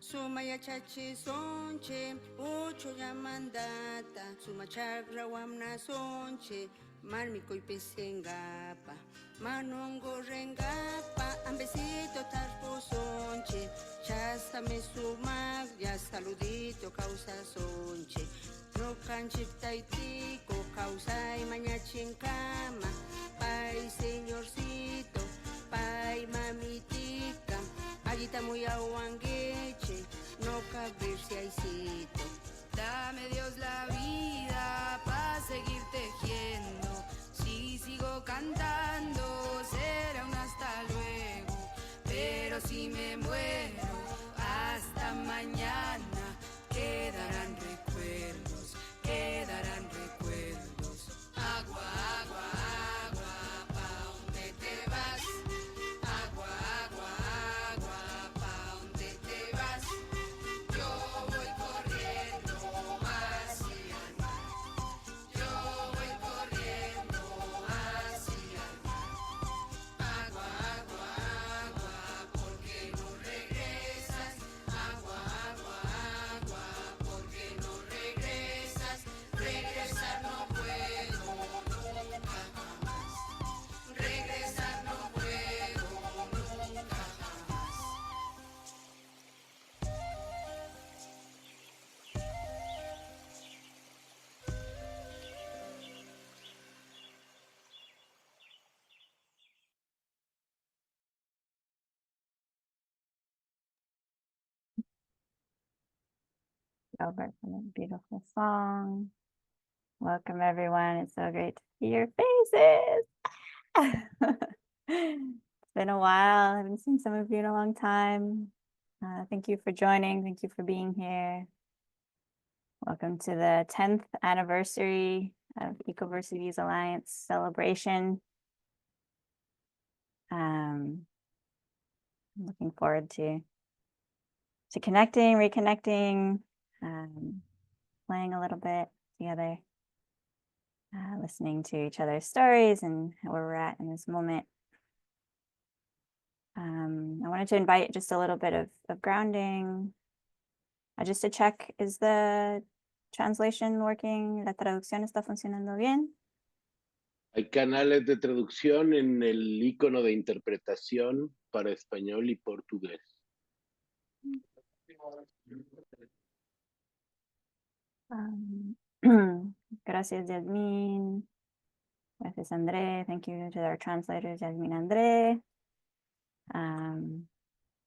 Sumaya chachi sonche, ocho yamandata, suma chakra wamna sonche, marmico y pesengapa, manongo rengapa, ambecito tarpo sonche, chásame sumag, ya saludito causa sonche, no canchita y tico, causa y mañachincama, pay señorcito, pay mamitica, allita muy aguangueche, no caber si hay sitio. Dame Dios la vida para seguir tejiendo. Si sigo cantando será un hasta luego. Pero si me muero hasta mañana quedarán recuerdos, quedarán recuerdos. Agua, agua, agua, ¿pa' dónde te vas? Agua, agua, agua, ¿pa' dónde te vas? Yo voy corriendo hacia el mar. Yo voy corriendo hacia el mar. Agua, agua, agua, ¿por qué no regresas? Agua, agua, agua, ¿por qué no regresas? Regresar no puedo nunca jamás. Regresar no puedo nunca jamás. Over from a beautiful song. Welcome everyone. It's so great to see your faces. It's been a while. I haven't seen some of you in a long time. Thank you for joining. Thank you for being here. Welcome to the 10th anniversary of Ecoversities Alliance celebration. I'm looking forward to connecting, reconnecting, playing a little bit together, listening to each other's stories and where we're at in this moment. I wanted to invite just a little bit of grounding, just to check, is the translation working? ¿La traducción está funcionando bien? Hay canales de traducción en el icono de interpretación para español y portugués. Gracias, Yasmin. Gracias, André. Thank you to our translators, Yasmin and André.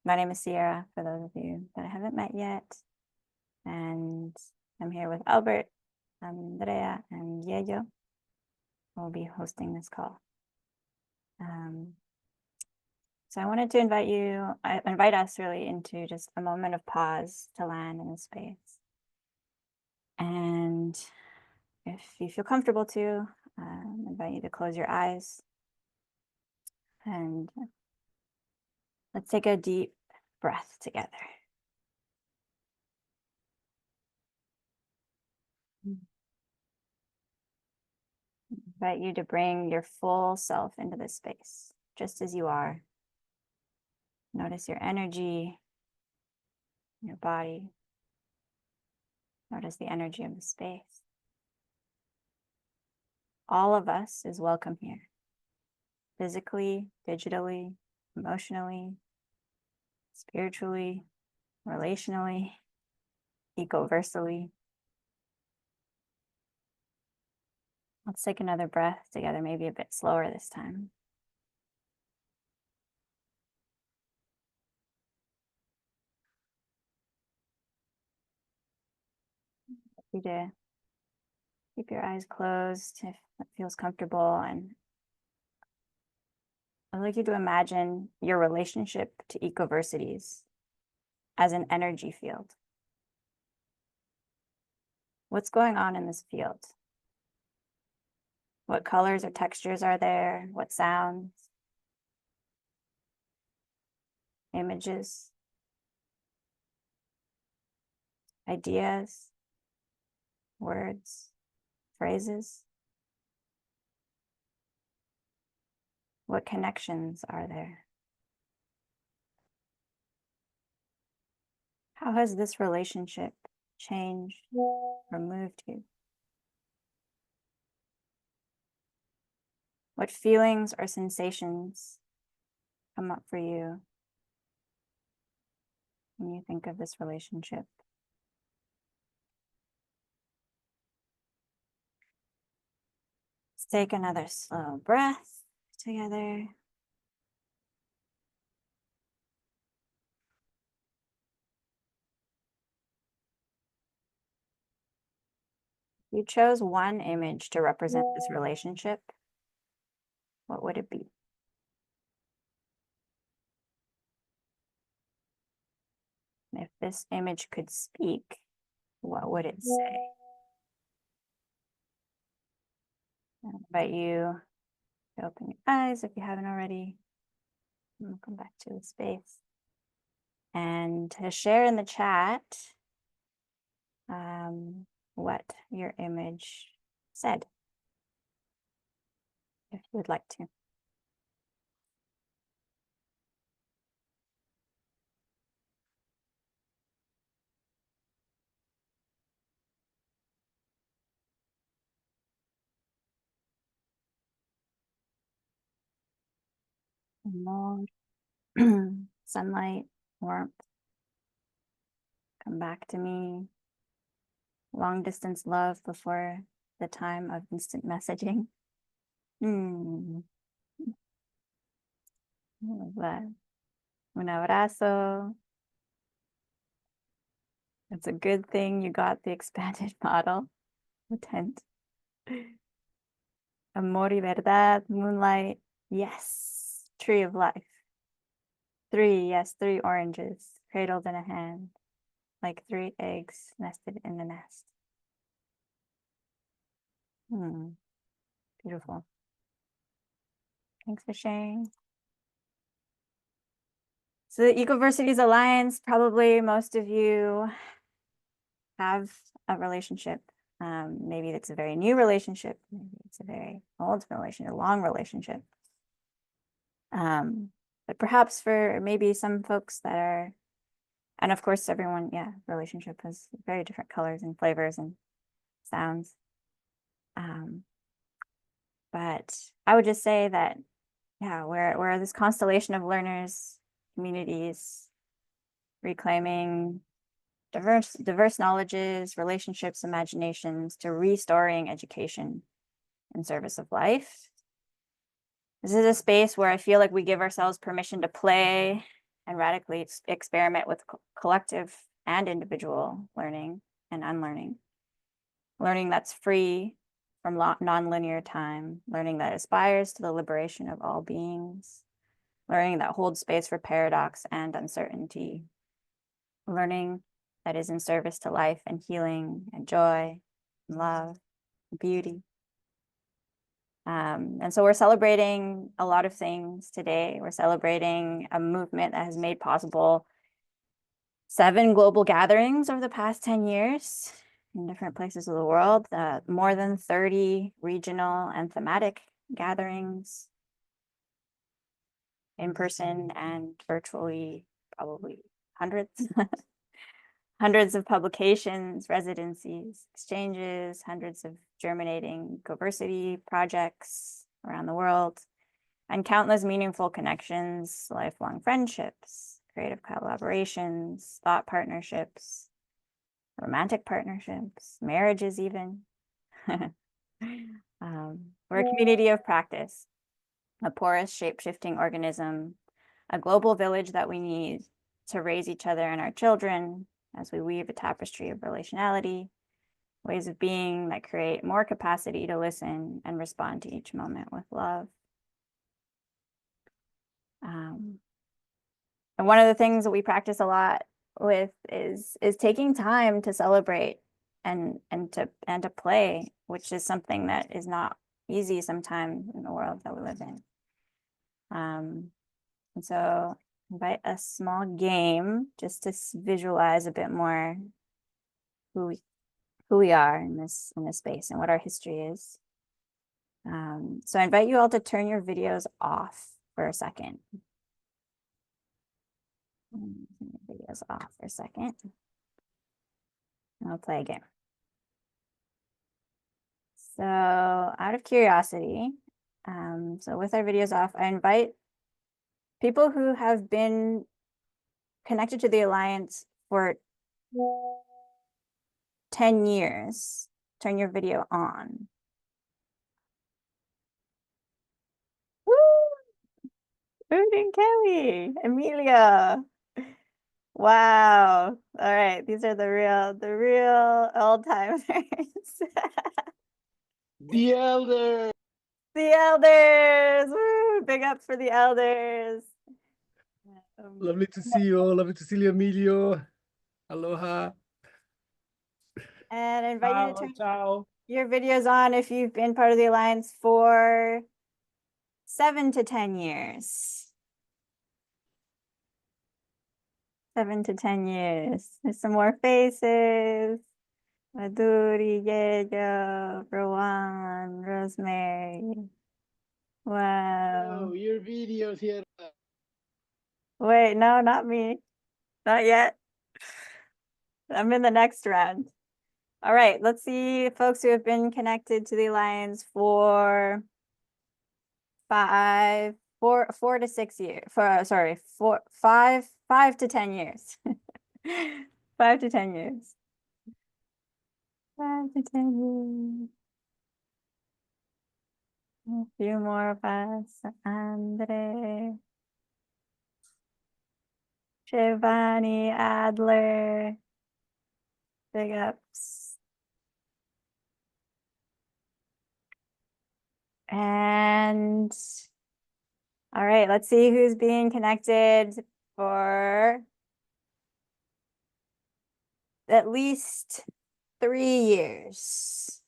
My name is Sierra, for those of you that I haven't met yet. And I'm here with Albert, Andrea, and Yello. We'll be hosting this call. So I wanted to invite us really into just a moment of pause to land in this space. And if you feel comfortable to, I invite you to close your eyes. And let's take a deep breath together. I invite you to bring your full self into this space, just as you are. Notice your energy, your body. Notice the energy of the space. All of us is welcome here, physically, digitally, emotionally, spiritually, relationally, ecoversally. Let's take another breath together, maybe a bit slower this time. You to keep your eyes closed if that feels comfortable, and I'd like you to imagine your relationship to Ecoversities as an energy field. What's going on in this field? What colors or textures are there? What sounds? Images? Ideas? Words? Phrases? What connections are there? How has this relationship changed or moved you? What feelings or sensations come up for you when you think of this relationship? Let's take another slow breath together. You chose one image to represent this relationship. What would it be? And if this image could speak, what would it say? I invite you to open your eyes if you haven't already. And we'll come back to the space. And to share in the chat what your image said, if you would like to. More sunlight, warmth, come back to me. Long distance love before the time of instant messaging. What was that? Un abrazo. It's a good thing you got the expanded model. Tent. Amor y verdad, moonlight. Yes. Tree of life. 3, yes, 3 oranges cradled in a hand, like 3 eggs nested in the nest. Beautiful. Thanks for sharing. So the Ecoversities Alliance, probably most of you have a relationship. Maybe it's a very new relationship. Maybe it's a very old relationship, a long relationship. But perhaps for maybe some folks that are, and of course everyone, relationship has very different colors and flavors and sounds. But I would just say that, we're this constellation of learners, communities, reclaiming diverse knowledges, relationships, imaginations to restoring education in service of life. This is a space where I feel like we give ourselves permission to play and radically experiment with collective and individual learning and unlearning. Learning that's free from nonlinear time, learning that aspires to the liberation of all beings, learning that holds space for paradox and uncertainty, learning that is in service to life and healing and joy and love and beauty. And so we're celebrating a lot of things today. We're celebrating a movement that has made possible 7 global gatherings over the past 10 years in different places of the world, more than 30 regional and thematic gatherings, in person and virtually, probably hundreds. Hundreds of publications, residencies, exchanges, hundreds of germinating Ecoversity projects around the world, and countless meaningful connections, lifelong friendships, creative collaborations, thought partnerships, romantic partnerships, marriages even. We're a community of practice, a porous, shape-shifting organism, a global village that we need to raise each other and our children as we weave a tapestry of relationality, ways of being that create more capacity to listen and respond to each moment with love. And one of the things that we practice a lot with is taking time to celebrate and to play, which is something that is not easy sometimes in the world that we live in. And so invite a small game just to visualize a bit more who we are in this space and what our history is. So I invite you all to turn your videos off for a second. Videos off for a second. I'll play again. So out of curiosity, so with our videos off, I invite people who have been connected to the Alliance for 10 years, turn your video on. Woo! Ruth and Kelly, Amelia. Wow. All right. These are the real old timers. The elder. The elders. Woo! Big ups for the elders. Lovely to see you all. Lovely to see you, Emilio. Aloha. And I invite you to Ciao, turn ciao. your videos on if you've been part of the Alliance for 7 to 10 years. 7 to 10 years. There's some more faces. Maduri, Yeyo, Rowan, Rosemary. Wow. Oh, your videos here. Wait, no, not me. Not yet. I'm in the next round. All right, let's see folks who have been connected to the Alliance for 4 to 6 years. Sorry, 5 to 10 years. 5 to 10 years. 5 to 10 years. A few more of us. Andre, Shivani, Adler. Big ups. And all right, let's see who's being connected for at least 3 years.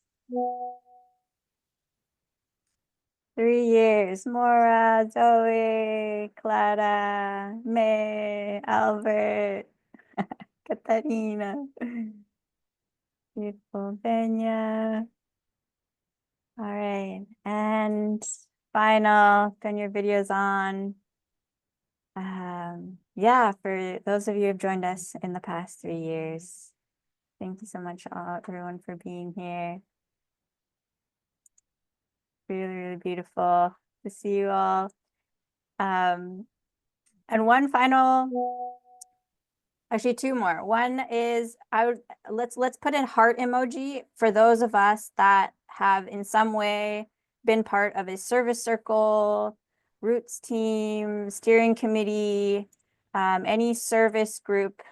3 years. Maura, Zoe, Clara, May, Albert, Katarina, beautiful Benya. All right, and final, turn your videos on. Yeah, for those of you who have joined us in the past 3 years, thank you so much, everyone, for being here. Really beautiful to see you all. And one final, actually 2 more. One is let's put in heart emoji for those of us that have in some way been part of a service circle, roots team, steering committee, any service group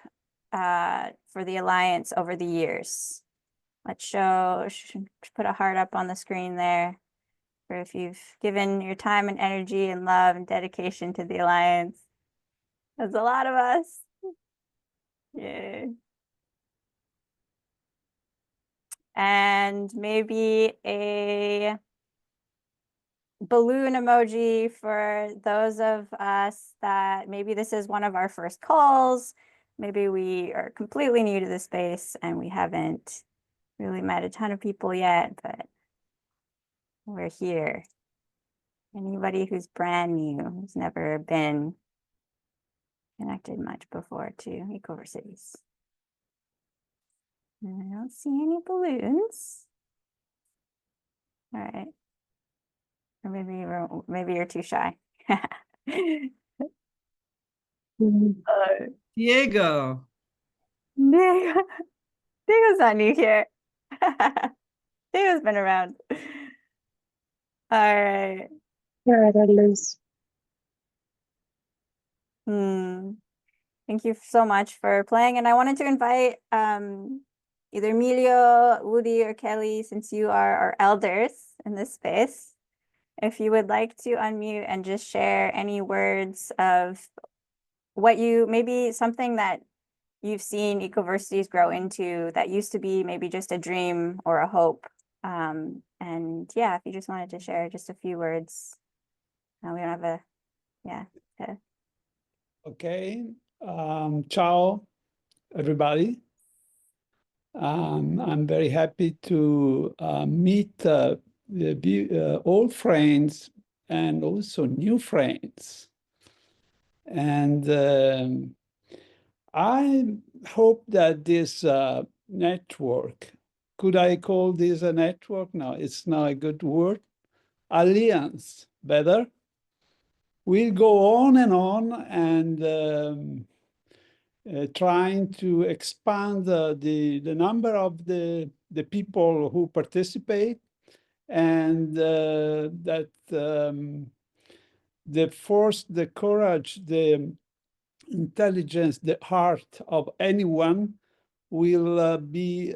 for the Alliance over the years. Let's put a heart up on the screen there for if you've given your time and energy and love and dedication to the Alliance. There's a lot of us. Yay. And maybe a balloon emoji for those of us that maybe this is one of our first calls. Maybe we are completely new to the space and we haven't really met a ton of people yet, but we're here. Anybody who's brand new, who's never been connected much before to Ecoversities. I don't see any balloons. All right. Or maybe you're too shy. Diego. Diego's not new here. Diego's been around. All right. Yeah, that is. Thank you so much for playing. And I wanted to invite either Emilio, Woody, or Kelly, since you are our elders in this space, if you would like to unmute and just share any words of what maybe something that you've seen Ecoversities grow into that used to be maybe just a dream or a hope. And yeah, if you just wanted to share just a few words. We don't have Okay. Ciao, everybody. I'm very happy to meet old friends and also new friends. And I hope that this network, could I call this a network? No, it's not a good word. Alliance, better. We'll go on and trying to expand the number of the people who participate, and that the force, the courage, the intelligence, the heart of anyone will be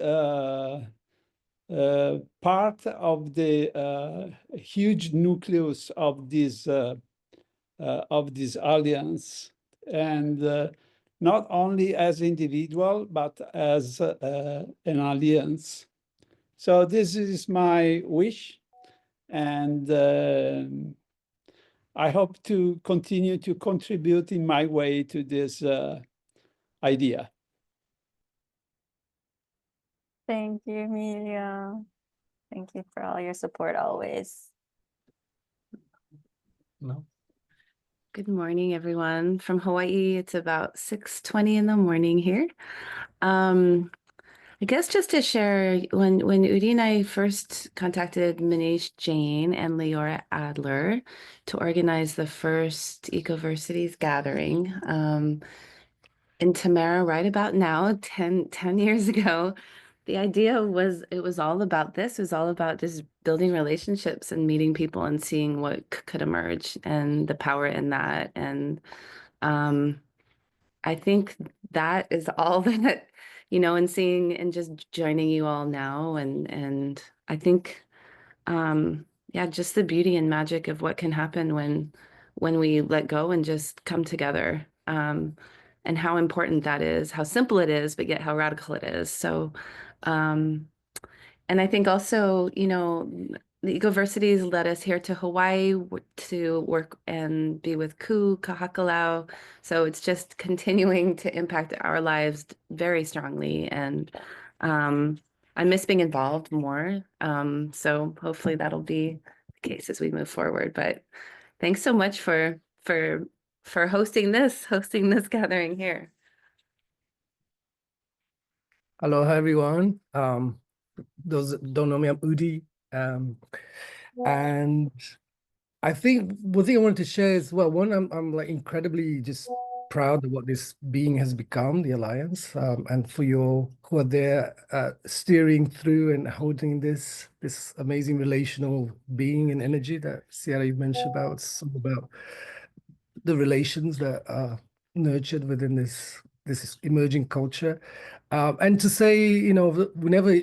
part of the huge nucleus of this alliance, and not only as individual but as an alliance. So this is my wish, and I hope to continue to contribute in my way to this idea. Thank you, Emilio. Thank you for all your support always. No. Good morning, everyone. From Hawaii, it's about 6:20 in the morning here. I guess just to share, when Udi and I first contacted Manish Jain and Leora Adler to organize the first Ecoversities gathering in Tamara right about now, 10 years ago, the idea was it was all about this. It was all about just building relationships and meeting people and seeing what could emerge and the power in that. And I think that is all that, and seeing and just joining you all now. And I think, yeah, just the beauty and magic of what can happen when we let go and just come together. And how important that is, how simple it is, but yet how radical it is. So, and I think also, the Ecoversities led us here to Hawaii to work and be with Ku, Kahakalau. So it's just continuing to impact our lives very strongly. And I miss being involved more. So hopefully that'll be the case as we move forward. But thanks so much for hosting this gathering here. Aloha, everyone. Those that don't know me, I'm Udi. And I think one thing I wanted to share is, well, one, I'm like incredibly just proud of what this being has become, the Alliance, and for you who are there steering through and holding this amazing relational being and energy that Sierra you mentioned about. It's all about the relations that are nurtured within this emerging culture. And to say, we never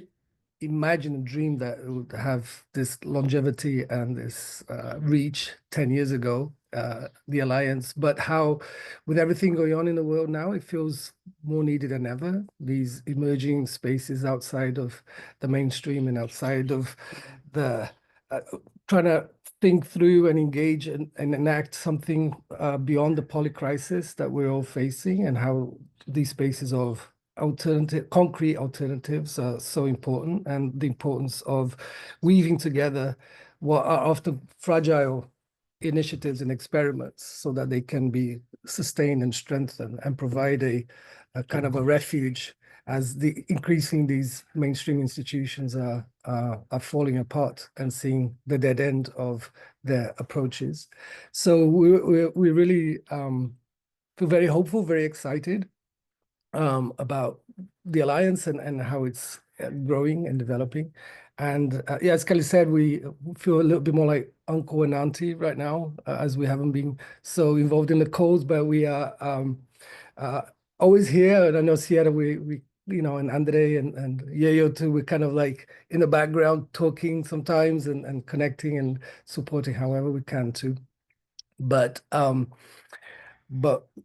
imagine and dream that it would have this longevity and this reach 10 years ago, the Alliance, but how with everything going on in the world now, it feels more needed than ever. These emerging spaces outside of the mainstream and outside of the trying to think through and engage and enact something beyond the polycrisis that we're all facing, and how these spaces of concrete alternatives are so important, and the importance of weaving together what are often fragile initiatives and experiments so that they can be sustained and strengthened and provide a kind of a refuge as increasing these mainstream institutions are falling apart and seeing the dead end of their approaches. So we really feel very hopeful, very excited about the Alliance and how it's growing and developing. And yeah, as Kelly said, we feel a little bit more like uncle and auntie right now, as we haven't been so involved in the cause, but we are always here. And I know Sierra, we and Andre and Yayo too, we're kind of like in the background talking sometimes and connecting and supporting however we can too. But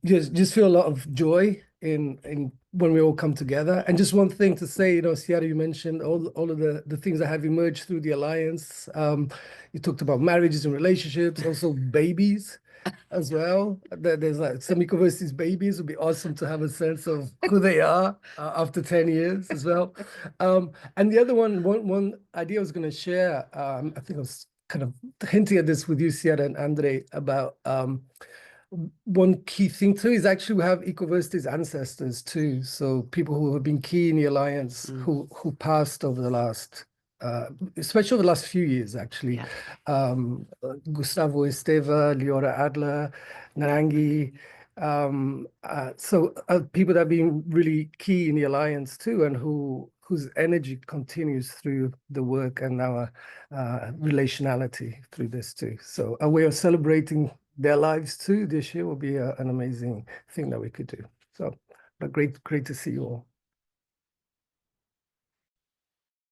just feel a lot of joy in when we all come together. And just one thing to say, Sierra, you mentioned all of the things that have emerged through the Alliance. You talked about marriages and relationships, also babies as well. There's like some Ecoversities babies. It would be awesome to have a sense of who they are after 10 years as well. And the other one idea I was going to share, I think I was kind of hinting at this with you, Sierra and Andre, about one key thing too is actually we have Ecoversities ancestors too. So people who have been key in the Alliance who passed over the last, especially over the last few years actually. Gustavo Esteva, Leora Adler, Narangi. So people that have been really key in the Alliance too, and whose energy continues through the work and our relationality through this too. So a way of celebrating their lives too this year will be an amazing thing that we could do. So, but great to see you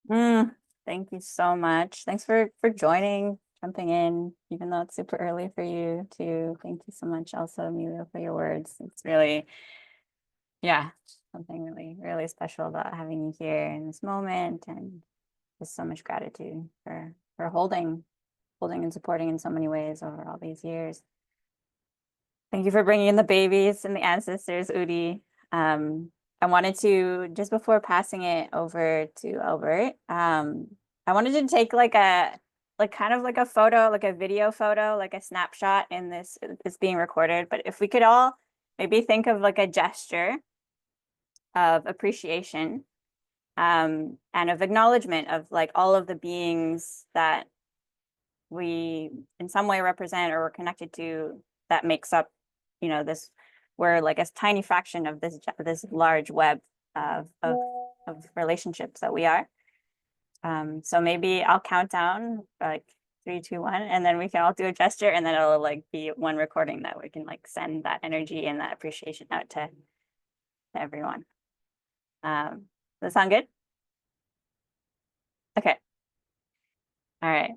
all. Thank you so much. Thanks for joining, jumping in, even though it's super early for you too. Thank you so much also, Emilio, for your words. It's really, yeah, something really, really special about having you here in this moment, and just so much gratitude for holding and supporting in so many ways over all these years. Thank you for bringing in the babies and the ancestors, Udi. I wanted to, just before passing it over to Albert, I wanted to take kind of like a photo, like a video photo, like a snapshot in this, it's being recorded. But if we could all maybe think of like a gesture of appreciation and of acknowledgement of like all of the beings that we in some way represent or we're connected to, that makes up, you know, this, we're like a tiny fraction of this large web of relationships that we are. So maybe I'll count down like 3, 2, 1, and then we can all do a gesture, and then it'll like be one recording that we can like send that energy and that appreciation out to everyone. Does that sound good? Okay. All right.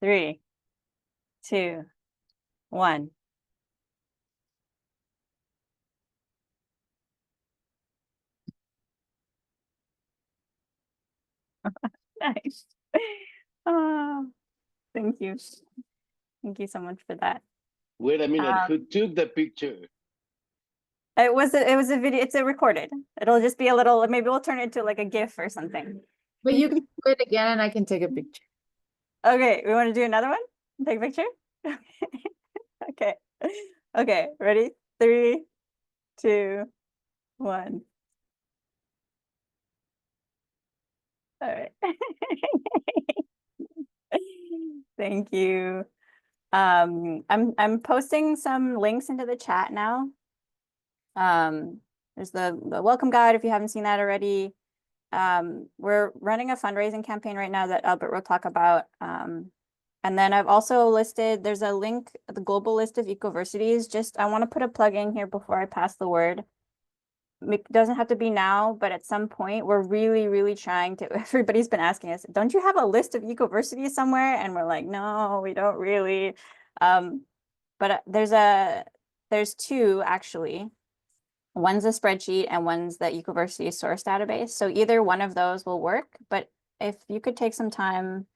3, 2, 1. Nice. Oh, thank you. Thank you so much for that. Wait a minute, who took the picture? It was a video, it's a recorded. It'll just be a little, maybe we'll turn it into like a GIF or something. But you can do it again and I can take a picture. Okay, we want to do another one? Take a picture? Okay. Okay, ready? 3, 2, 1. All right. Thank you. I'm posting some links into the chat now. There's the welcome guide if you haven't seen that already. We're running a fundraising campaign right now that Albert will talk about. And then I've also listed, there's a link, the global list of Ecoversities. Just, I want to put a plug in here before I pass the word. It doesn't have to be now, but at some point, we're really, really trying to, everybody's been asking us, don't you have a list of Ecoversities somewhere? And we're like, no, we don't really. But there's 2 actually. One's a spreadsheet and one's the Ecoversity source database. So either one of those will work, but if you could take some time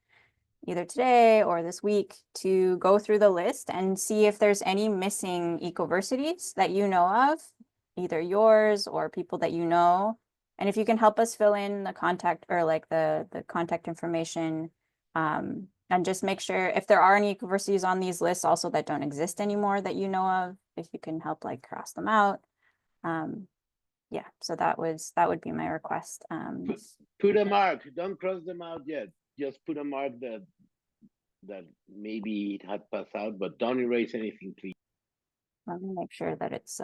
either today or this week to go through the list and see if there's any missing Ecoversities that you know of, either yours or people that you know. And if you can help us fill in the contact or like the contact information, and just make sure if there are any Ecoversities on these lists also that don't exist anymore that you know of, if you can help like cross them out. Yeah, so that would be my request. Put a mark, don't cross them out yet. Just put a mark that maybe it had passed out, but don't erase anything, please. Let me make sure that it's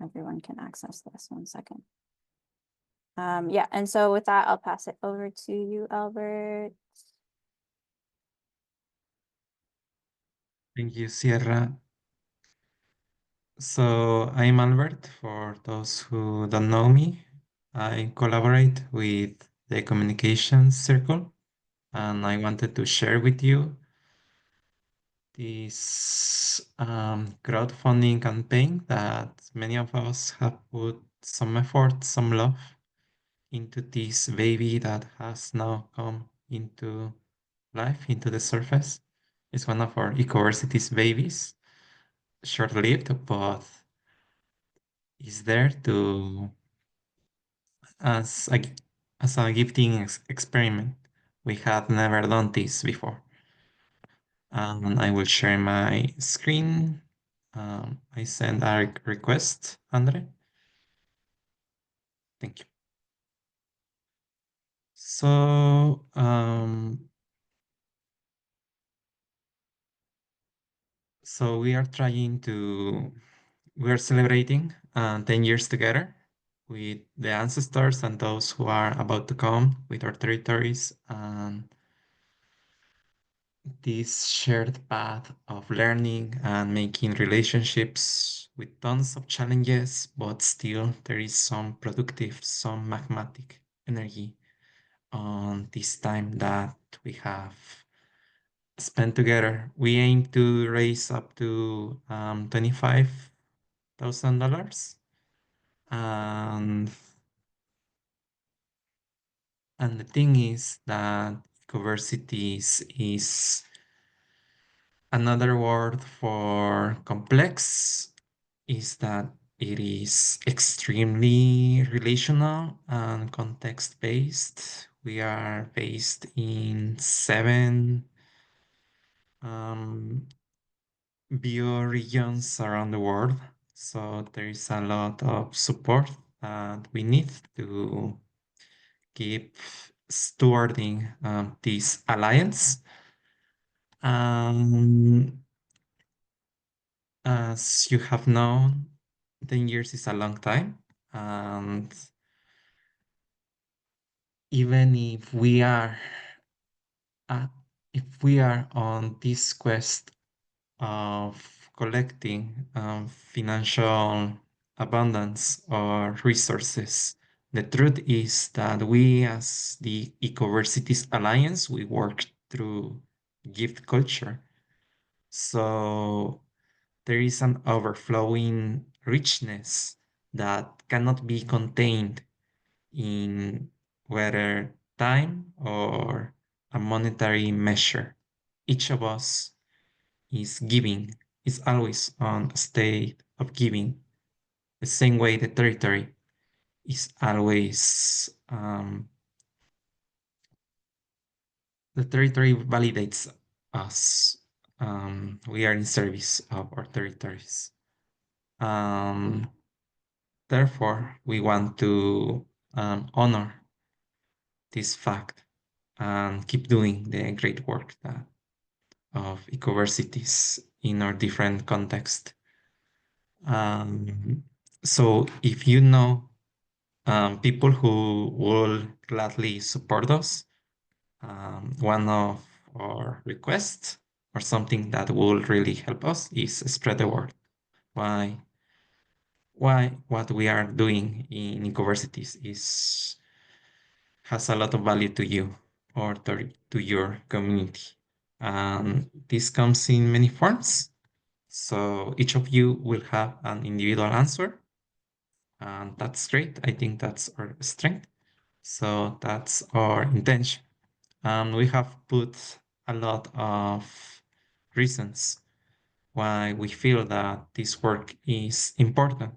everyone can access this. 1 second. Yeah, and so with that, I'll pass it over to you, Albert. Thank you, Sierra. So I'm Albert, for those who don't know me. I collaborate with the Communications Circle, and I wanted to share with you this crowdfunding campaign that many of us have put some effort, some love into this baby that has now come into life, into the surface. It's one of our Ecoversities babies, short-lived, but is there to as a gifting experiment. We have never done this before. I will share my screen. I send a request, Andre. Thank you. So we are celebrating 10 years together with the ancestors and those who are about to come with our territories, and this shared path of learning and making relationships with tons of challenges, but still there is some productive, some magmatic energy on this time that we have spent together. We aim to raise up to $25,000, and the thing is that Ecoversities is another word for complex, is that it is extremely relational and context based. We are based in 7 bioregions around the world. So there is a lot of support that we need to keep stewarding this alliance. As you have known, 10 years is a long time. And even if we are on this quest of collecting financial abundance or resources, the truth is that we, as the Ecoversities Alliance, we work through gift culture. So there is an overflowing richness that cannot be contained in whether time or a monetary measure. Each of us is giving, is always on a state of giving, the same way the territory is always, the territory validates us. We are in service of our territories. Therefore, we want to honor this fact and keep doing the great work of Ecoversities in our different contexts. So if you know people who will gladly support us, one of our requests or something that will really help us is spread the word. Why what we are doing in Ecoversities has a lot of value to you or to your community. This comes in many forms. So each of you will have an individual answer, and that's great. I think that's our strength. So that's our intention. We have put a lot of reasons why we feel that this work is important.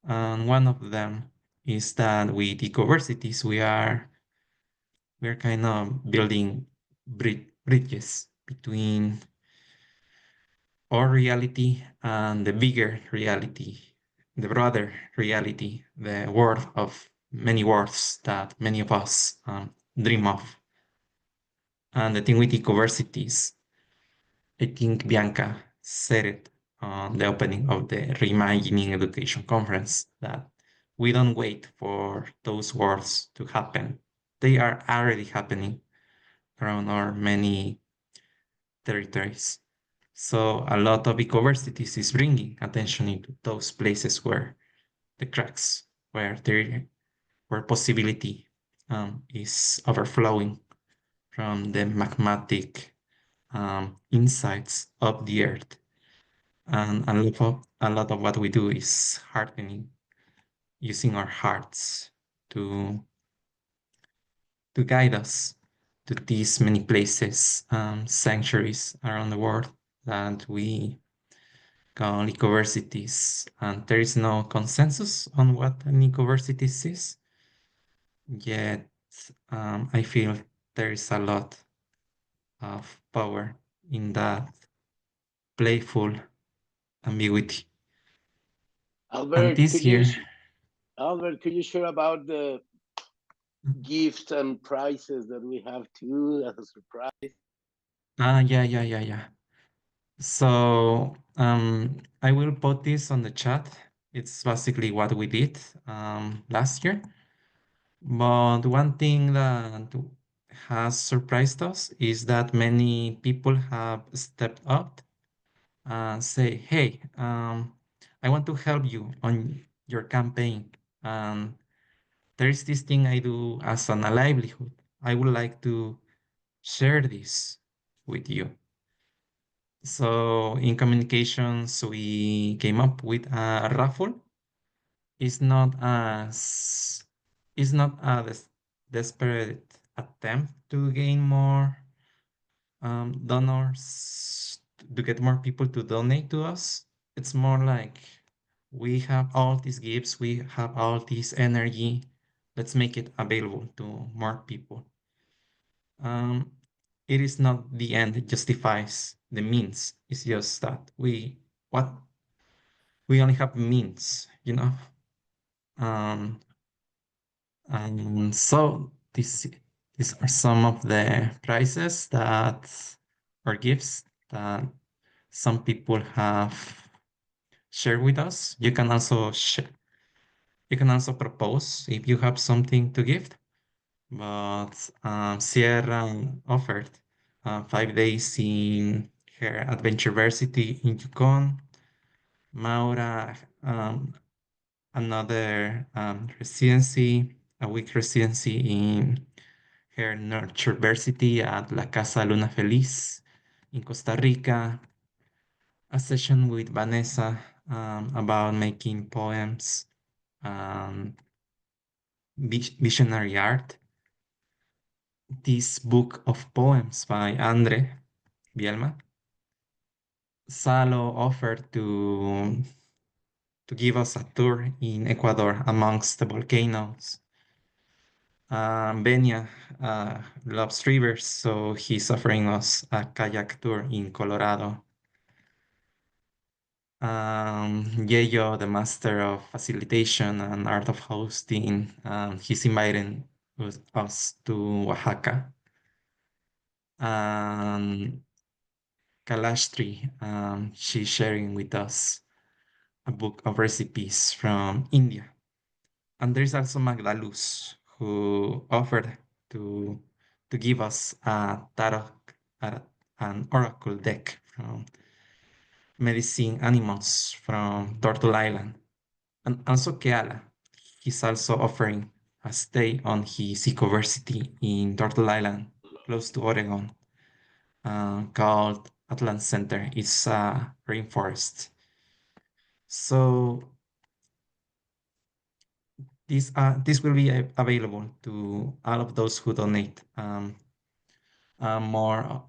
And one of them is that with Ecoversities, we're kind of building bridges between our reality and the bigger reality, the broader reality, the world of many worlds that many of us dream of. And the thing with Ecoversities, I think Bianca said it on the opening of the Reimagining Education Conference, that we don't wait for those worlds to happen. They are already happening around our many territories. So a lot of Ecoversities is bringing attention into those places where the cracks, where possibility is overflowing from the magmatic insights of the earth. And a lot of what we do is hardening, using our hearts to guide us to these many places, sanctuaries around the world that we call Ecoversities. And there is no consensus on what an Ecoversities is, yet I feel there is a lot of power in that playful ambiguity. And Albert, this year, Albert, could you share about the gifts and prizes that we have too as a surprise? yeah. So I will put this on the chat. It's basically what we did last year. But one thing that has surprised us is that many people have stepped up and say, hey, I want to help you on your campaign. And there is this thing I do as a livelihood. I would like to share this with you. So in communications, we came up with a raffle. It's not as it's not a desperate attempt to gain more donors, to get more people to donate to us. It's more like we have all these gifts, we have all this energy. Let's make it available to more people. It is not the end that justifies the means. It's just that we only have means, you know. Um, and so these are some of the prizes that or gifts that some people have shared with us. You can also propose if you have something to gift. But Sierra offered 5 days in her Adventureversity in Yukon. Maura, another residency, a week residency in her Nurtureversity at La Casa Luna Feliz in Costa Rica. A session with Vanessa about making poems, visionary art. This book of poems by Andre Bielma. Salo offered to give us a tour in Ecuador amongst the volcanoes. Benya loves rivers, so he's offering us a kayak tour in Colorado. Yeyo, the master of facilitation and art of hosting, he's inviting us to Oaxaca. Kalashri, she's sharing with us a book of recipes from India. And there's also Magdaluz, who offered to give us a tarot, an oracle deck from medicine animals from Turtle Island. And also Keala, he's also offering a stay on his Ecoversity in Turtle Island, close to Oregon, called Atlant Center. It's a rainforest. So this will be available to all of those who donate more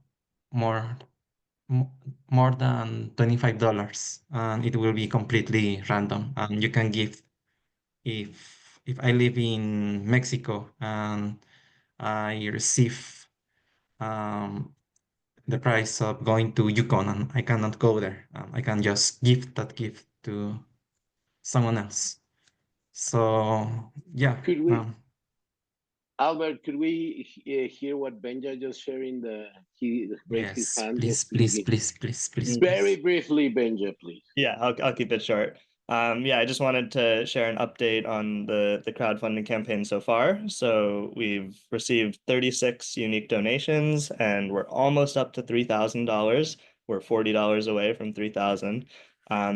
than $25, and it will be completely random. And you can give if I live in Mexico and I receive the price of going to Yukon and I cannot go there, I can just give that gift to someone else. So yeah. Could we, Albert? Could we hear what Benja just sharing? He raised his Yes, hand. please. Very briefly, Benja, please. Yeah, I'll keep it short. Yeah, I just wanted to share an update on the crowdfunding campaign so far. So we've received 36 unique donations, and we're almost up to $3,000. We're $40 away from 3,000.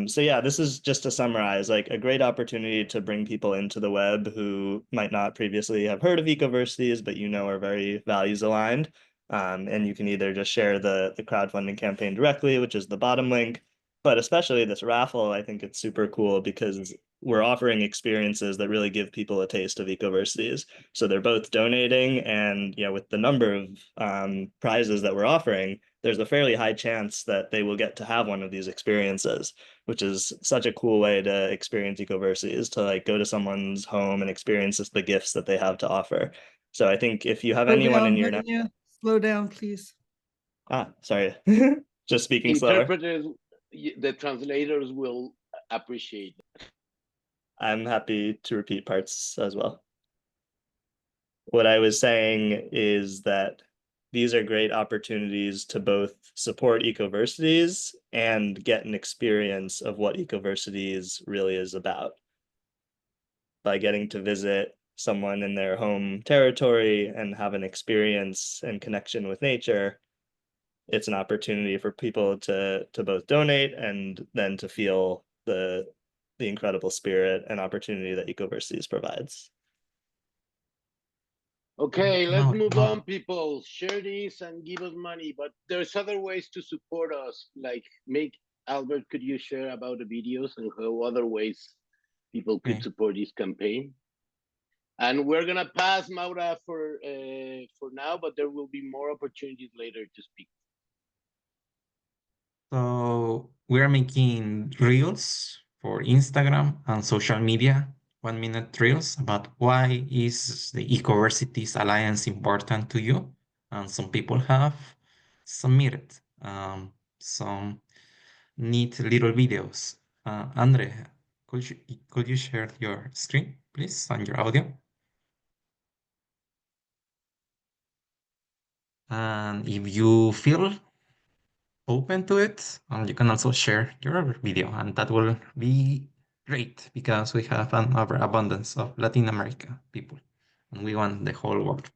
So yeah, this is just to summarize, like a great opportunity to bring people into the web who might not previously have heard of Ecoversities, but are very values aligned. And you can either just share the crowdfunding campaign directly, which is the bottom link, but especially this raffle, I think it's super cool because we're offering experiences that really give people a taste of Ecoversities. So they're both donating, and with the number of prizes that we're offering, there's a fairly high chance that they will get to have one of these experiences, which is such a cool way to experience Ecoversities, to like go to someone's home and experience the gifts that they have to offer. So I think if you have anyone in your Slow down, please. sorry, just speaking slower. the translators will appreciate that. I'm happy to repeat parts as well. What I was saying is that these are great opportunities to both support Ecoversities and get an experience of what Ecoversities really is about. By getting to visit someone in their home territory and have an experience and connection with nature, it's an opportunity for people to both donate and then to feel the incredible spirit and opportunity that Ecoversities provides. Okay, let's move No. on, people. Share this and give us money, but there's other ways to support us. Like, Albert, could you share about the videos and how other ways people could Okay. support this campaign? And we're gonna pass Maura for now, but there will be more opportunities later to speak. So we are making reels for Instagram and social media, 1-minute reels about why is the Ecoversities Alliance important to you. And some people have submitted some neat little videos. Andre, could you share your screen, please, and your audio? And if you feel open to it, you can also share your video, and that will be great because we have an overabundance of Latin America people, and we want the whole world.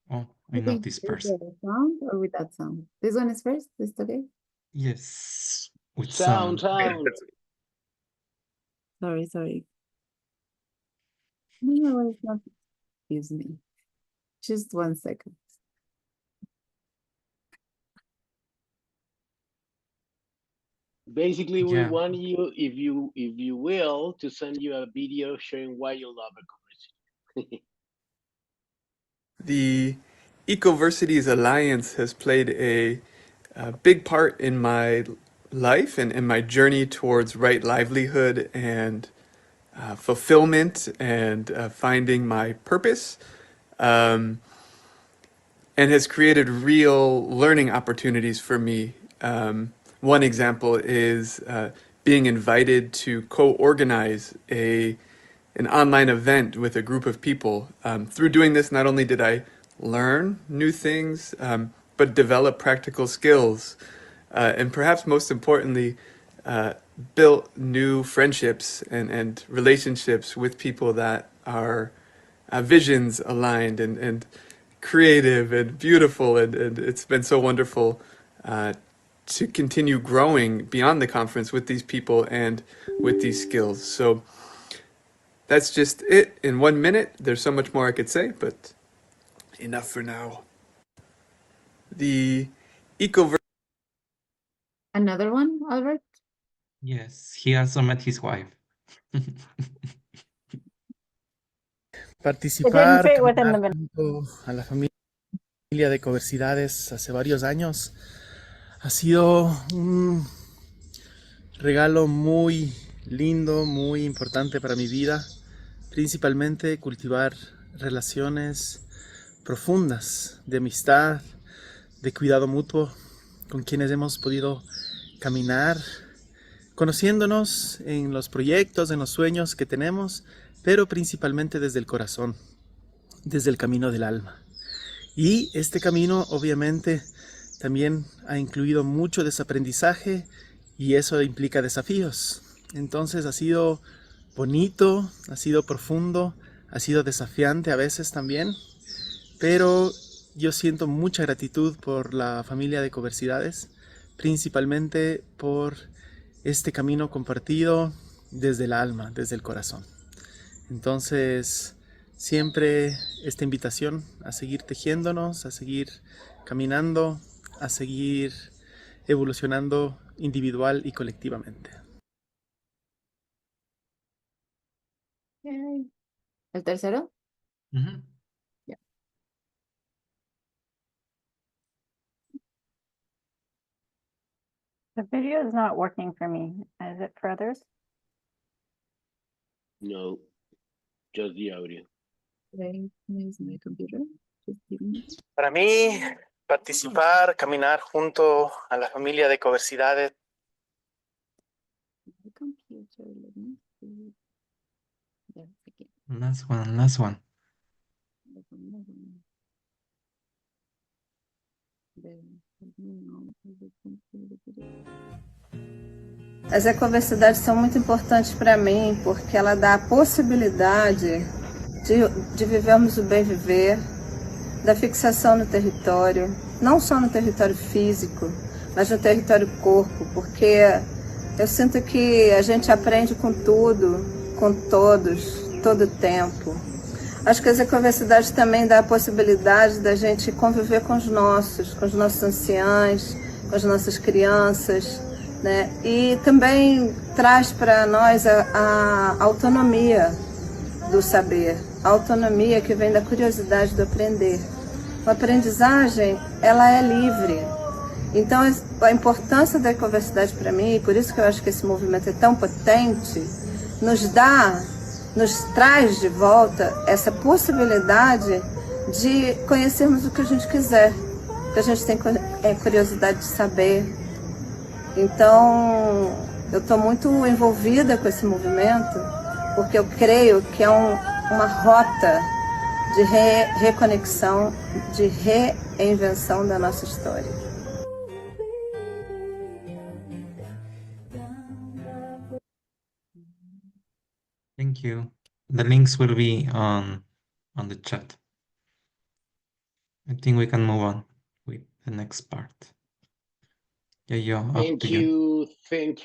Oh, I You think noticed with first. the sound or without sound? This one is first. Is it okay? Yes, with Sound. Sorry. No, it's not. Excuse me. Just 1 second. Basically, we Yeah. want you, if you will, to send you a video showing why you love Ecoversity. The Ecoversities Alliance has played a big part in my life and in my journey towards right livelihood and fulfillment and finding my purpose, and has created real learning opportunities for me. One example is being invited to co-organize an online event with a group of people. Through doing this, not only did I learn new things, but develop practical skills, and perhaps most importantly, built new friendships and relationships with people that are visions aligned and creative and beautiful, and it's been so wonderful to continue growing beyond the conference with these people and with these skills. So that's just it in 1 minute. There's so much more I could say, but enough for now. The Ecoversity. Another one, Albert? Yes, he also met his wife. It didn't fit within the Caminar minute. junto a la familia de Ecoversidades hace varios años ha sido un regalo muy lindo, muy importante para mi vida, principalmente cultivar relaciones profundas de amistad, de cuidado mutuo, con quienes hemos podido caminar, conociéndonos en los proyectos, en los sueños que tenemos, pero principalmente desde el corazón, desde el camino del alma. Y este camino obviamente también ha incluido mucho desaprendizaje y eso implica desafíos. Entonces ha sido bonito, ha sido profundo, ha sido desafiante a veces también, pero yo siento mucha gratitud por la familia de Ecoversidades, principalmente por este camino compartido desde el alma, desde el corazón. Entonces, siempre esta invitación a seguir tejiéndonos, a seguir caminando, a seguir evolucionando individual y colectivamente. Okay. ¿El tercero? Mhm. Yeah. The video is not working for me. Is it for others? No, just the audio. Okay, use my computer. Just give me. Para mí, participar, caminar junto a la familia de Ecoversidades. The computer, let me see. There, again. Last one, last one. There's another one. There, let me know if the computer did it. As ecoversidades são muito importantes para mim, porque ela dá a possibilidade de vivermos o bem viver, da fixação no território, não só no território físico, mas no território corpo, porque eu sinto que a gente aprende com tudo, com todos, todo o tempo. Acho que as ecoversidades também dão a possibilidade da gente conviver com os nossos anciãos, com as nossas crianças, né? E também traz para nós a autonomia do saber, a autonomia que vem da curiosidade do aprender. A aprendizagem, ela é livre. Então, a importância da ecoversidade para mim, e por isso que eu acho que esse movimento é tão potente, nos traz de volta essa possibilidade de conhecermos o que a gente quiser, que a gente tem curiosidade de saber. Então, eu estou muito envolvida com esse movimento, porque eu creio que é uma rota de reconexão, de reinvenção da nossa história. Thank you. The links will be on the chat. I think we can move on with the next part. Yeah, Thank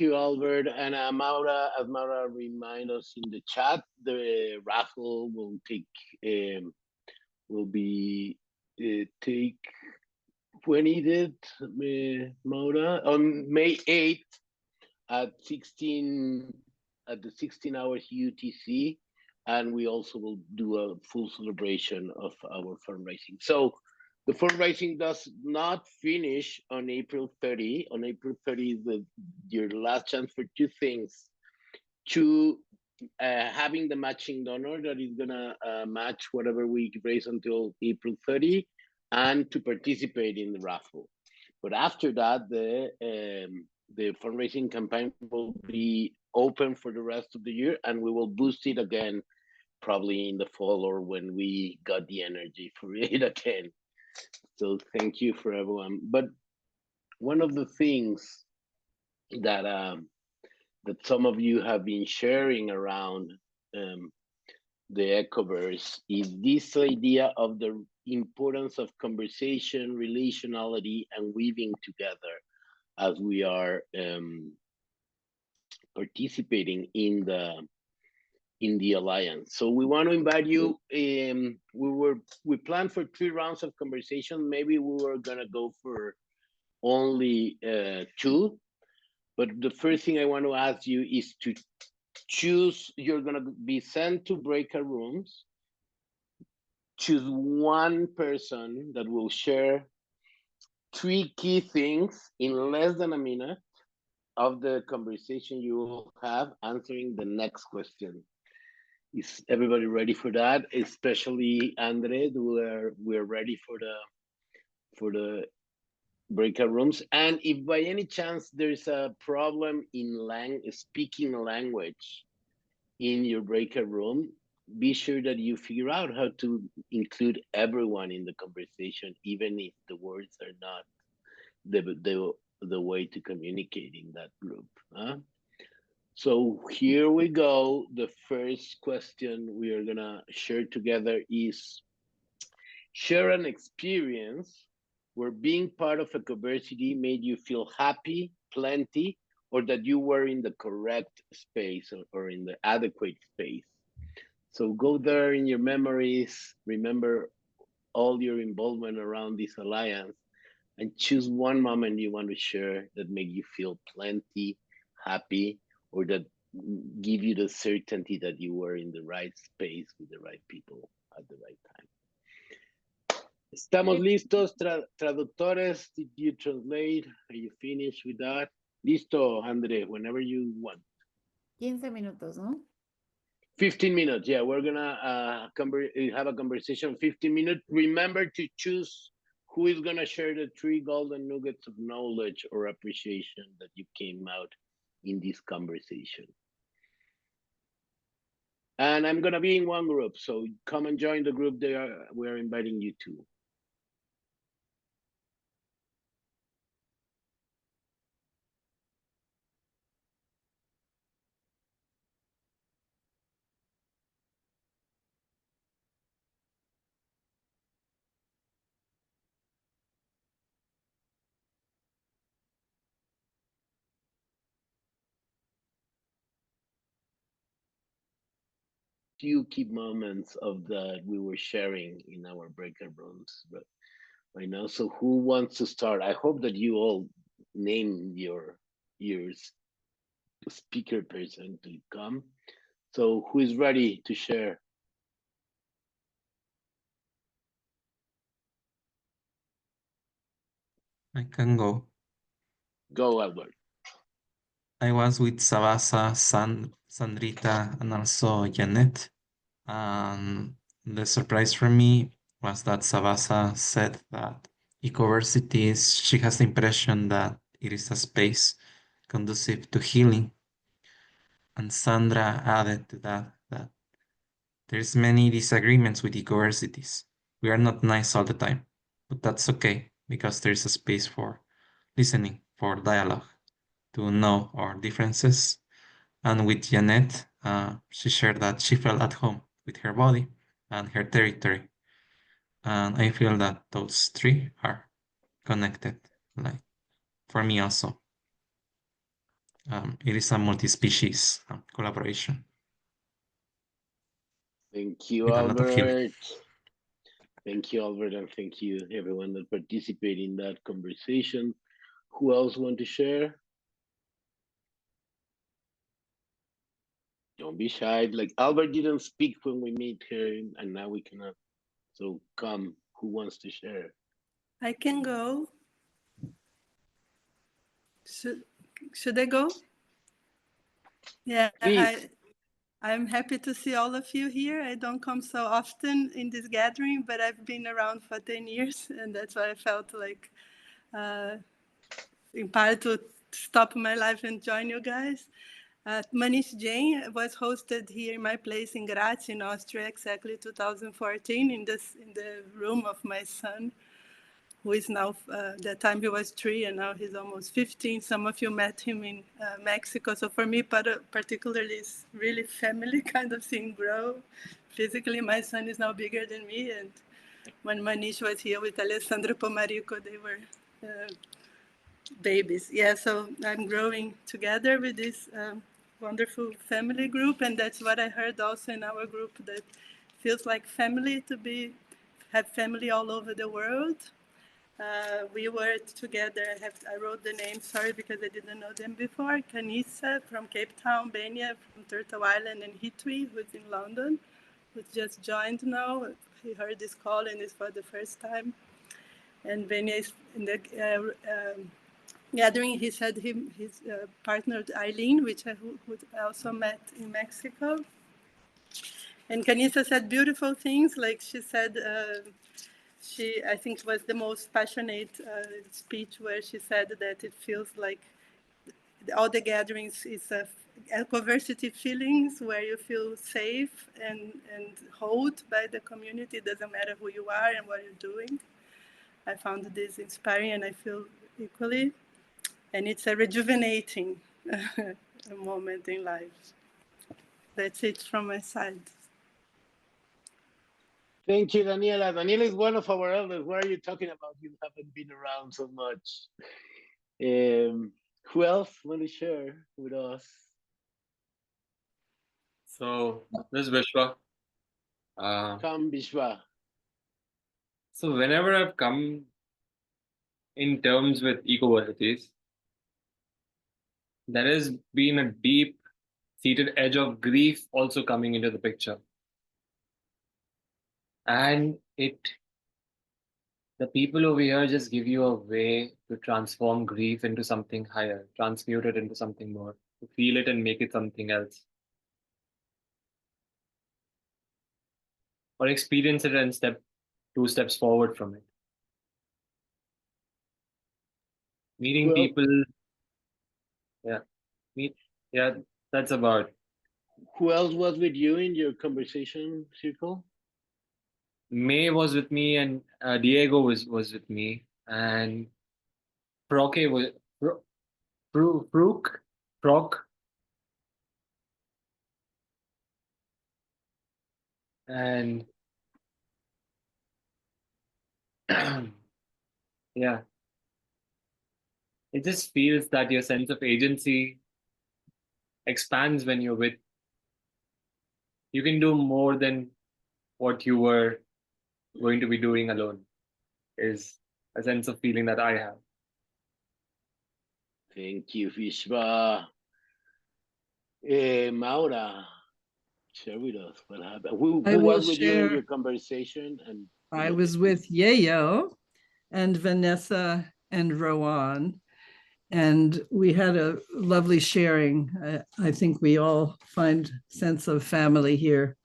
you, Albert. And Maura, as Maura remind us in the chat, the raffle will take when it is, Maura, on May 8th at the 16 hours UTC, and we also will do a full celebration of our fundraising. So the fundraising does not finish on April 30. On April 30 is your last chance for two things: to having the matching donor that is gonna match whatever we raise until April 30, and to participate in the raffle. But after that, the fundraising campaign will be open for the rest of the year, and we will boost it again, probably in the fall or when we got the energy for it again. So thank you for everyone. But one of the things that that some of you have been sharing around the Ecoverse is this idea of the importance of conversation, relationality, and weaving together as we are participating in the alliance. So we want to invite you. We planned for 3 rounds of conversation. Maybe we were gonna go for only 2, but the first thing I want to ask you is to choose. You're gonna be sent to breakout rooms. Choose one person that will share 3 key things in less than a minute of the conversation you will have answering the next question. Is everybody ready for that? Especially Andre, we're ready for the breakout rooms. And if by any chance there's a problem in speaking language in your breakout room, be sure that you figure out how to include everyone in the conversation, even if the words are not the way to communicate in that group. So here we go. The first question we are gonna share together is: share an experience where being part of Ecoversity made you feel happy, plenty, or that you were in the correct space or in the adequate space. So go there in your memories, remember all your involvement around this alliance, and choose one moment you want to share that make you feel plenty, happy, or that give you the certainty that you were in the right space with the right people at the right time. Estamos listos, traductores? Did you translate? Are you finished with that? Listo, Andre, whenever you want. 15 minutos, ¿no? 15 minutes, yeah. We're gonna have a conversation 15 minutes. Remember to choose who is gonna share the 3 golden nuggets of knowledge or appreciation that you came out in this conversation? And I'm gonna be in one group, so come and join the group. We're inviting you to. Few key moments of that we were sharing in our breakout rooms right now. So who wants to start? I hope that you all name your speaker person to come. So who is ready to share? I can go. Go, Albert. I was with Sabasa, Sandrita, and also Janet. And the surprise for me was that Sabasa said that Ecoversities, she has the impression that it is a space conducive to healing. And Sandra added to that there's many disagreements with Ecoversities. We are not nice all the time, but that's okay because there's a space for listening, for dialogue, to know our differences. And with Janet, she shared that she felt at home with her body and her territory. And I feel that those three are connected. Like for me also, it is a multi-species collaboration Thank you, with a lot of healing. Albert. Thank you, Albert, and thank you everyone that participated in that conversation. Who else want to share? Don't be shy. Like Albert didn't speak when we meet here, and now we cannot. So come, who wants to share? I can go. Should I go? Yeah, Please. I'm happy to see all of you here. I don't come so often in this gathering, but I've been around for 10 years, and that's why I felt like empowered to stop my life and join you guys. Manish Jain was hosted here in my place in Graz in Austria, exactly 2014, in the room of my son, who is now, that time he was 3 and now he's almost 15. Some of you met him in Mexico. So for me, particularly, it's really family kind of thing grow. Physically, my son is now bigger than me. And when Manish was here with Alessandro Pomarico, they were babies. Yeah, so I'm growing together with this wonderful family group. And that's what I heard also in our group, that feels like family to have family all over the world. We were together. I wrote the names, sorry, because I didn't know them before. Kanisa from Cape Town, Benya from Turtle Island, and Hitwi, who's in London, who's just joined now. He heard this call and it's for the first time. And Benya is in the gathering. He said his partner Eileen, who I also met in Mexico. And Kanisa said beautiful things, like she said. She, I think, was the most passionate speech where she said that it feels like all the gatherings is a Ecoversity feelings where you feel safe and held by the community. It doesn't matter who you are and what you're doing. I found this inspiring and I feel equally. And it's a rejuvenating moment in life. That's it from my side. Thank you, Daniela. Daniela is one of our elders. What are you talking about? You haven't been around so much. Who else want to share with us? So this is Vishwa. Come, Vishwa. So whenever I've come in terms with Ecoversities, there has been a deep-seated edge of grief also coming into the picture. And the people over here just give you a way to transform grief into something higher, transmute it into something more, to feel it and make it something else. Or experience it and 2 steps forward from it. Meeting Well, people. Yeah. Yeah, that's about. who else was with you in your conversation circle? May was with me, and Diego was with me, and Proke was Proc, and yeah, it just feels that your sense of agency expands when you're with. You can do more than what you were going to be doing alone. Is a sense of feeling that I have. Thank you, Vishwa. Maura, share with us what happened. Who I will was with you in your share. conversation? And I was with Yayo and Vanessa and Rowan, and we had a lovely sharing. I think we all find sense of family here.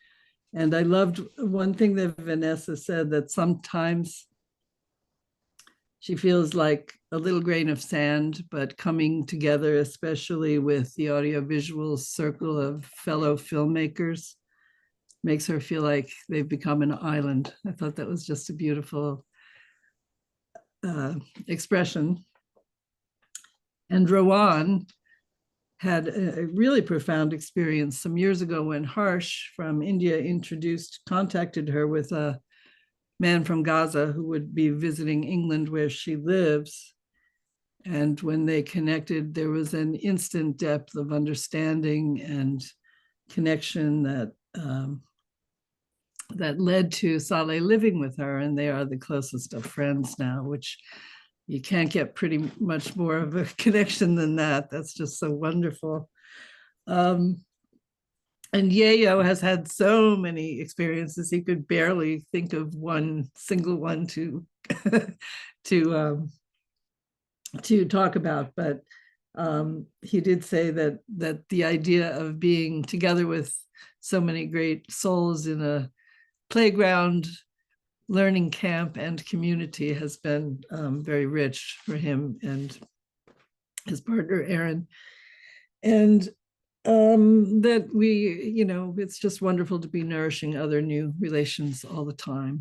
And I loved one thing that Vanessa said, that sometimes she feels like a little grain of sand, but coming together, especially with the audiovisual circle of fellow filmmakers, makes her feel like they've become an island. I thought that was just a beautiful expression. And Rowan had a really profound experience some years ago when Harsh from India contacted her with a man from Gaza who would be visiting England where she lives. And when they connected, there was an instant depth of understanding and connection that led to Saleh living with her, and they are the closest of friends now, which you can't get pretty much more of a connection than that. That's just so wonderful. And Yayo has had so many experiences, he could barely think of one single one to to talk about, but he did say that the idea of being together with so many great souls in a playground, learning camp, and community has been very rich for him and his partner, Aaron. And that we, it's just wonderful to be nourishing other new relations all the time.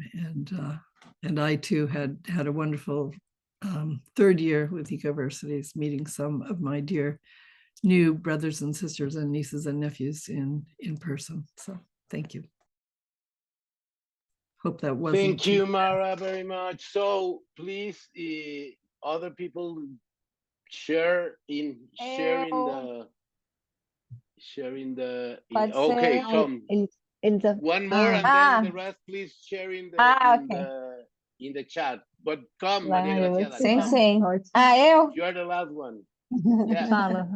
And I too had a wonderful third year with Ecoversities, meeting some of my dear new brothers and sisters and nieces and nephews in person. So thank you. Hope that wasn't. Thank you, Mara, very much. So please, other people share in sharing the. Pode Okay, ser. Tom. Eles... One more, and then the rest, please share in the chat. But come, Maria Graciela. Sim, come. sim. Eu? You are the last one. Yeah. Fala.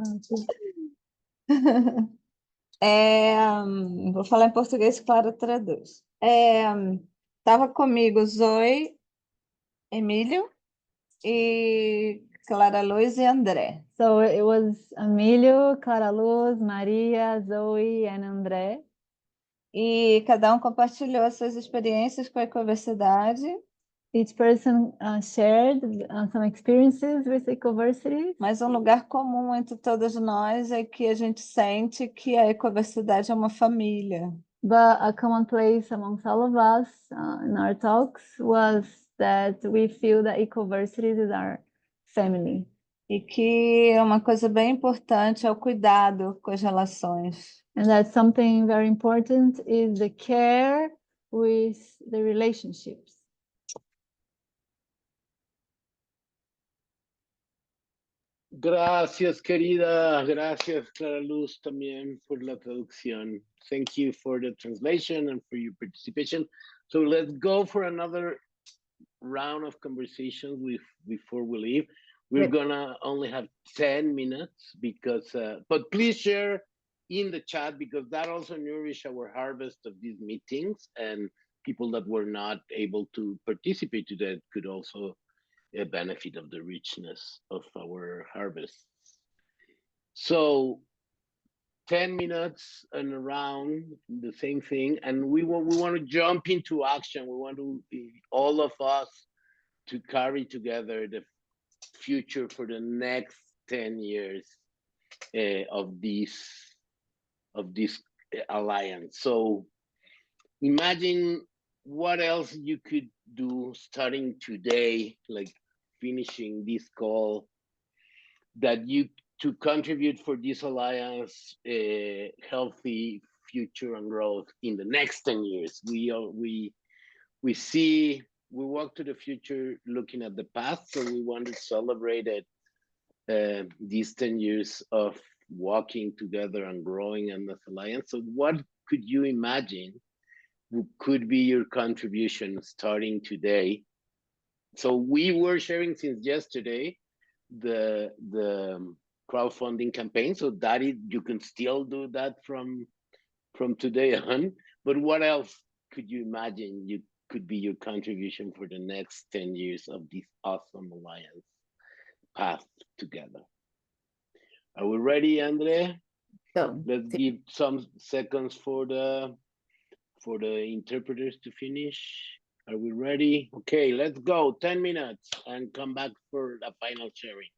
Vou falar em português, Clara traduz. Tava comigo Zoe, Emílio e Clara Luz e André. So it was Emilio, Clara Luz, Maria, Zoe, and André. E cada compartilhou suas experiências com a Ecoversidade. Each person shared some experiences with Ecoversities. Mas lugar comum entre todas nós é que a gente sente que a Ecoversidade é uma família. But a common place amongst all of us in our talks was that we feel that Ecoversities is our family. E que uma coisa bem importante é o cuidado com as relações. And that something very important is the care with the relationships. Gracias, querida. Gracias, Clara Luz, también por la traducción. Thank you for the translation and for your participation. So let's go for another round of conversations before we leave. We're gonna only have 10 minutes because, but please share in the chat because that also nourish our harvest of these meetings, and people that were not able to participate today could also a benefit of the richness of our harvests. So 10 minutes and around the same thing, and we want to jump into action. We want to all of us to carry together future for the next 10 years of this alliance. So imagine what else you could do starting today, like finishing this call, that you to contribute for this alliance healthy future and growth in the next 10 years. We see, we walk to the future looking at the past, so we want to celebrate it, these 10 years of walking together and growing in this alliance. So what could you imagine could be your contribution starting today? So we were sharing since yesterday the crowdfunding campaign, so that is, you can still do that from today on. But what else could you imagine you could be your contribution for the next 10 years of this awesome alliance path together? Are we ready, Andre? So Let's give some seconds for the interpreters to finish. Are we ready? Okay, let's go. 10 minutes and come back for the final sharing.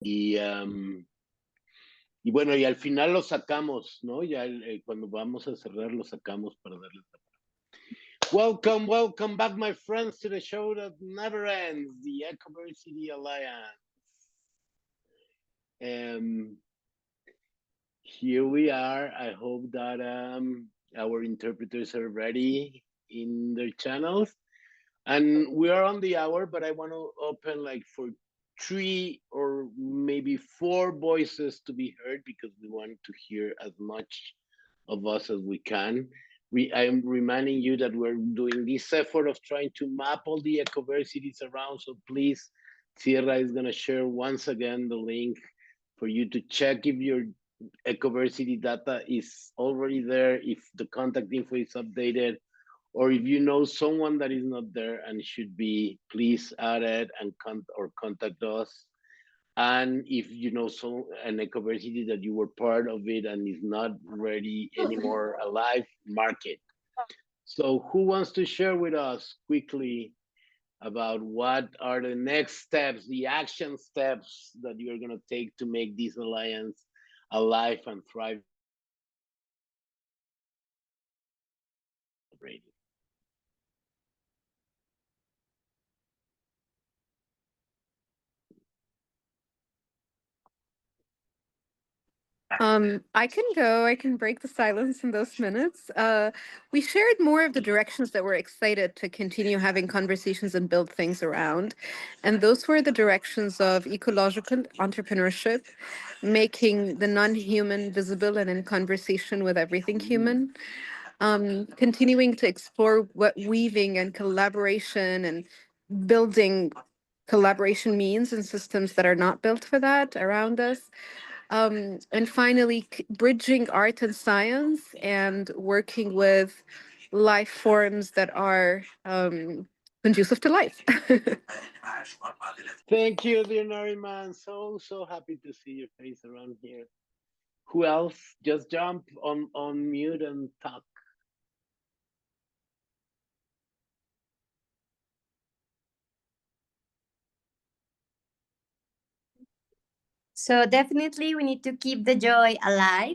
Y bueno, y al final lo sacamos, ¿no? Ya cuando vamos a cerrar lo sacamos para darles la palabra. Welcome back, my friends, to the show that never ends, the Ecoversity Alliance. Here we are. I hope that our interpreters are ready in their channels. And we are on the hour, but I want to open like for 3 or maybe 4 voices to be heard, because we want to hear as much of us as we can. I am reminding you that we're doing this effort of trying to map all the ecoversities around. So please, Sierra is going to share once again the link for you to check if your ecoversity data is already there, if the contact info is updated, or if you know someone that is not there and should be, please add it and contact us. And if you know an ecoversity that you were part of it and is not ready anymore alive, mark it. So who wants to share with us quickly about what are the next steps, the action steps that you're going to take to make this alliance alive and thrive? I can go. I can break the silence in those minutes. We shared more of the directions that we're excited to continue having conversations and build things around. And those were the directions of ecological entrepreneurship, making the non-human visible and in conversation with everything human, continuing to explore what weaving and collaboration and building collaboration means in systems that are not built for that around us. And finally, bridging art and science and working with life forms that are conducive to life. Thank you, dear Nariman. So happy to see your face around here. Who else? Just jump on mute and talk. So definitely we need to keep the joy alive.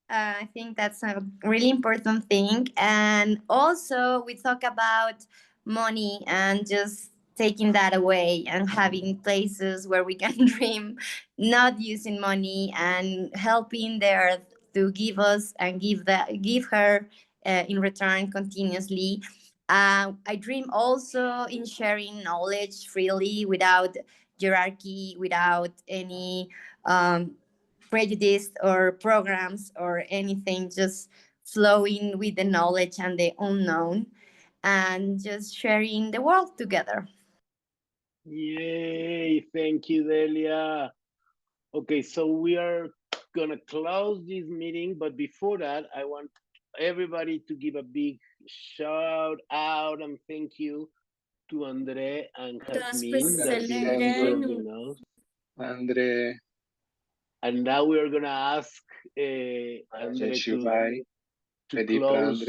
I think that's a really important thing. And also we talk about money and just taking that away and having places where we can dream, not using money and helping the earth to give us and give her in return continuously. I dream also in sharing knowledge freely without hierarchy, without any prejudice or programs or anything, just flowing with the knowledge and the unknown and just sharing the world together. Yay, thank you, Delia. Okay, so we are gonna close this meeting, but before that, I want everybody to give a big shout out and thank you to Andre and Jasmine that's been serving us. Andre, And now we are gonna ask Andre to close.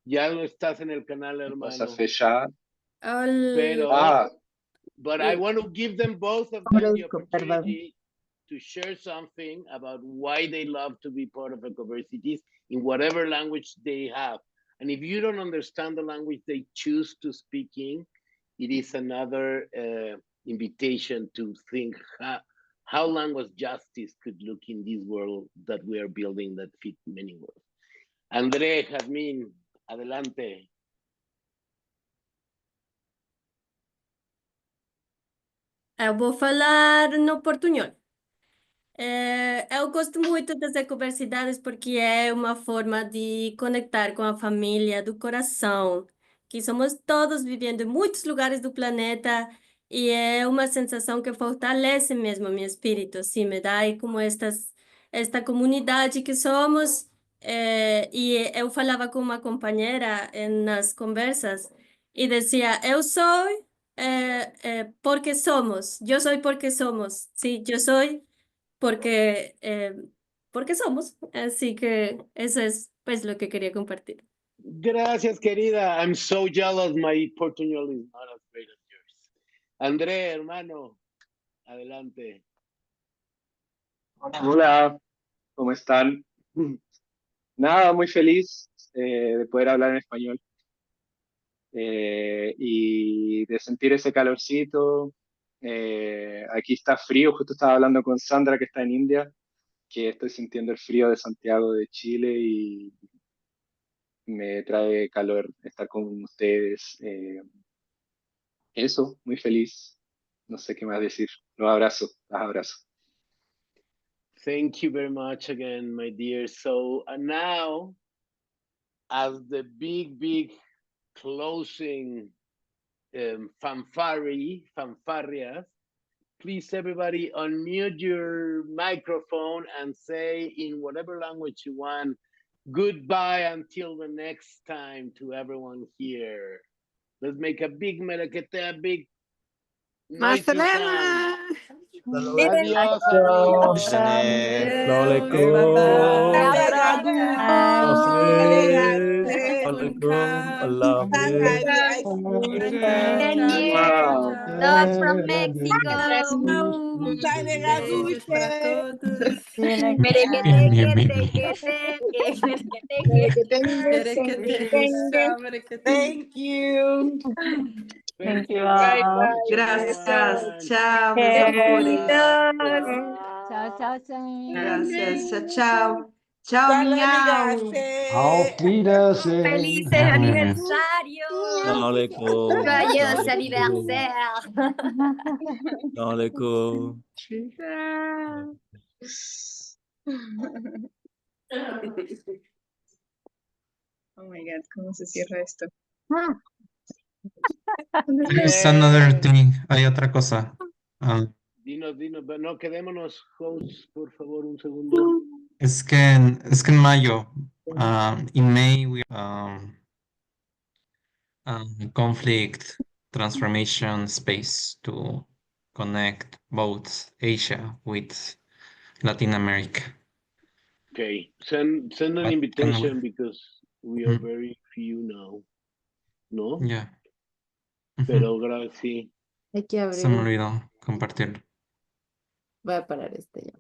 Ya no estás en el canal, hermano. Pero, but I want to give them both of them the opportunity to share something about why they love to be part of Ecoversities in whatever language they have. And if you don't understand the language they choose to speak in, it is another invitation to think how language justice could look in this world that we are building that fit many worlds. André, Jasmine, adelante. Eu vou falar no portunhol. Eu gosto muito das ecoversidades porque é uma forma de conectar com a família do coração, que somos todos vivendo em muitos lugares do planeta e é uma sensação que fortalece mesmo meu espírito, assim, me dá aí como esta comunidade que somos. E eu falava com uma companheira nas conversas e dizia, eu sou porque somos, eu sou porque somos, sim, eu sou porque somos. Así que eso es pues lo que quería compartir. Gracias, querida. I'm so jealous. My portuñol is not as great as yours. André, hermano, adelante. Hola, ¿cómo están? Nada, muy feliz de poder hablar en español y de sentir ese calorcito. Aquí está frío, justo estaba hablando con Sandra que está en India, que estoy sintiendo el frío de Santiago de Chile y me trae calor estar con ustedes. Eso, muy feliz. No sé qué más decir. Los abrazo, las abrazo. Thank you very much again, my dear. So now, as the big closing fanfarias, please everybody unmute your microphone and say in whatever language you want, goodbye until the next time to everyone here. Let's make a big merequete, a big noisy sound. Adiós, amigos. Allah Thank you. Love from Mexico. Beijos para todos. Thank you. Thank you Bye all. bye. Gracias. Chao, meus Okay. amores. Chao, chao, chao. Gracias. Chao, chao. Chao, Dale, miau. amigas. Auf Wiedersehen. Felices aniversario. Joyeux anniversaire. Oh my God, ¿cómo se cierra esto? There's another thing. Hay otra cosa. Dinos, no, quedémonos, hosts, por favor, un segundo. Es que en mayo, in May, we conflict transformation space to connect both Asia with Latin America. Okay, send an invitation because we are very few now. ¿No? Yeah. Pero gracias. Hay que abrir. Se me olvidó compartirlo. Voy a parar este ya.